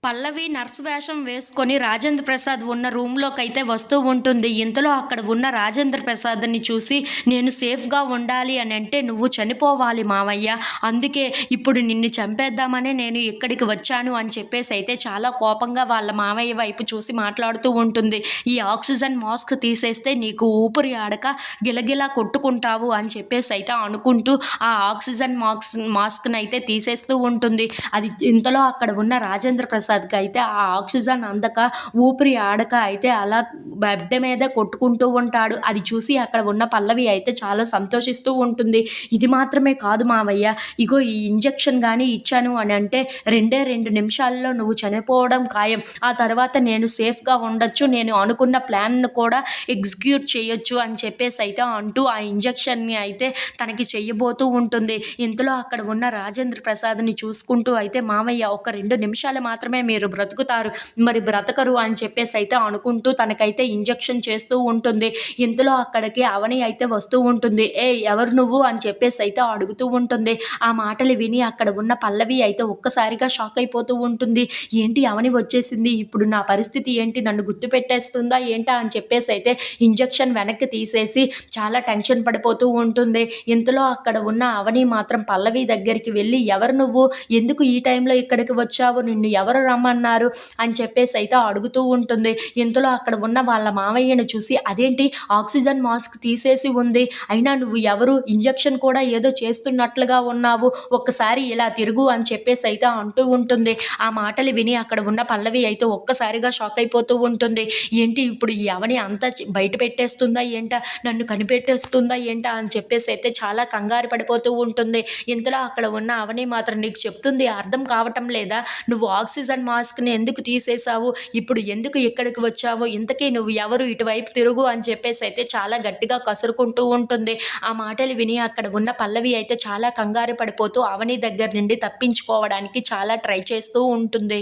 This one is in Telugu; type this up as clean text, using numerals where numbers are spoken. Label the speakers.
Speaker 1: పల్లవి నర్స్ వేషం వేసుకొని రాజేంద్ర ప్రసాద్ ఉన్న రూమ్‌లోకైతే వస్తూ ఉంటుంది. ఇంతలో అక్కడ ఉన్న రాజేంద్ర ప్రసాద్‌ని చూసి నేను సేఫ్‌గా ఉండాలి అనంటే నువ్వు చనిపోవాలి మావయ్య. అందుకే ఇప్పుడు నిన్ను చంపేద్దామనే నేను ఇక్కడికి వచ్చాను అని చెప్పేసైతే చాలా కోపంగా వాళ్ళ మావయ్య వైపు చూసి మాట్లాడుతూ ఉంటుంది. ఈ ఆక్సిజన్ మాస్క్ తీసేస్తే నీకు ఊపిరి ఆడక గిలగిలా కొట్టుకుంటావు అని చెప్పేసైతే అనుకుంటూ ఆ ఆక్సిజన్ మాస్క్‌నైతే తీసేస్తూ ఉంటుంది. అది ఇంతలో అక్కడ ఉన్న రాజేంద్ర ప్రసాద్‌కి అయితే ఆ ఆక్సిజన్ అందక ఊపిరి ఆడక అయితే అలా బెడ్ మీద కొట్టుకుంటూ ఉంటాడు. అది చూసి అక్కడ ఉన్న పల్లవి అయితే చాలా సంతోషిస్తూ ఉంటుంది. ఇది మాత్రమే కాదు మావయ్య, ఇగో ఈ ఇంజెక్షన్ గాని ఇచ్చాను అనంటే 2 నిమిషాల్లో నువ్వు చనిపోవడం ఖాయం. ఆ తర్వాత నేను సేఫ్‌గా ఉండొచ్చు. నేను అనుకున్న ప్లాన్‌ను కూడా ఎగ్జిక్యూట్ చేయొచ్చు అని చెప్పేసైతే అంటూ ఆ ఇంజెక్షన్‌ని అయితే తనకి చెయ్యబోతూ ఉంటుంది. ఇంతలో అక్కడ ఉన్న రాజేంద్ర ప్రసాద్‌ని చూసుకుంటూ అయితే మావయ్య ఒక 2 నిమిషాలు మాత్రమే మీరు బ్రతుకుతారు, మరి బ్రతకరు అని చెప్పేసైతే అనుకుంటూ తనకైతే ఇంజెక్షన్ చేస్తూ ఉంటుంది. ఇంతలో అక్కడికి అవని అయితే వస్తూ ఉంటుంది. ఏయ్ ఎవరు నువ్వు అని చెప్పేసైతే అడుగుతూ ఉంటుంది. ఆ మాటలు విని అక్కడ ఉన్న పల్లవి అయితే ఒక్కసారిగా షాక్ అయిపోతూ ఉంటుంది. ఏంటి అవని వచ్చేసింది, ఇప్పుడు నా పరిస్థితి ఏంటి, నన్ను గుర్తుపెట్టేస్తుందా ఏంటా అని చెప్పేసైతే ఇంజెక్షన్ వెనక్కి తీసేసి చాలా టెన్షన్ పడిపోతూ ఉంటుంది. ఇంతలో అక్కడ ఉన్న అవని మాత్రం పల్లవి దగ్గరికి వెళ్ళి ఎవరు నువ్వు, ఎందుకు ఈ టైంలో ఇక్కడికి వచ్చావు, నిన్ను ఎవరు రమ్మన్నారు అని చెప్పేసైతే అడుగుతూ ఉంటుంది. ఇంతలో అక్కడ ఉన్న వాళ్ళ మావయ్యను చూసి అదేంటి ఆక్సిజన్ మాస్క్ తీసేసి ఉంది, అయినా నువ్వు ఎవరు, ఇంజెక్షన్ కూడా ఏదో చేస్తున్నట్లుగా ఉన్నావు, ఒక్కసారి ఇలా తిరుగు అని చెప్పేసైతే అంటూ ఉంటుంది. ఆ మాటలు విని అక్కడ ఉన్న పల్లవి అయితే ఒక్కసారిగా షాక్ అయిపోతూ ఉంటుంది. ఏంటి ఇప్పుడు ఈ అవని అంతా బయట పెట్టేస్తుందా ఏంటా, నన్ను కనిపెట్టేస్తుందా ఏంటా అని చెప్పేసైతే చాలా కంగారు పడిపోతూ ఉంటుంది. ఇంతలో అక్కడ ఉన్న అవని మాత్రం నీకు చెప్తుంది అర్థం కావటం లేదా, నువ్వు ఆక్సిజన్ మాస్క్‌ని ఎందుకు తీసేశావు, ఇప్పుడు ఎందుకు ఇక్కడికి వచ్చావు, ఇంతకీ నువ్వు ఎవరు, ఇటువైపు తిరుగు అని చెప్పేసైతే చాలా గట్టిగా కసురుకుంటూ ఉంటుంది. ఆ మాటలు విని అక్కడ ఉన్న పల్లవి అయితే చాలా కంగారు పడిపోతూ అవని దగ్గర నుండి తప్పించుకోవడానికి చాలా ట్రై చేస్తూ ఉంటుంది.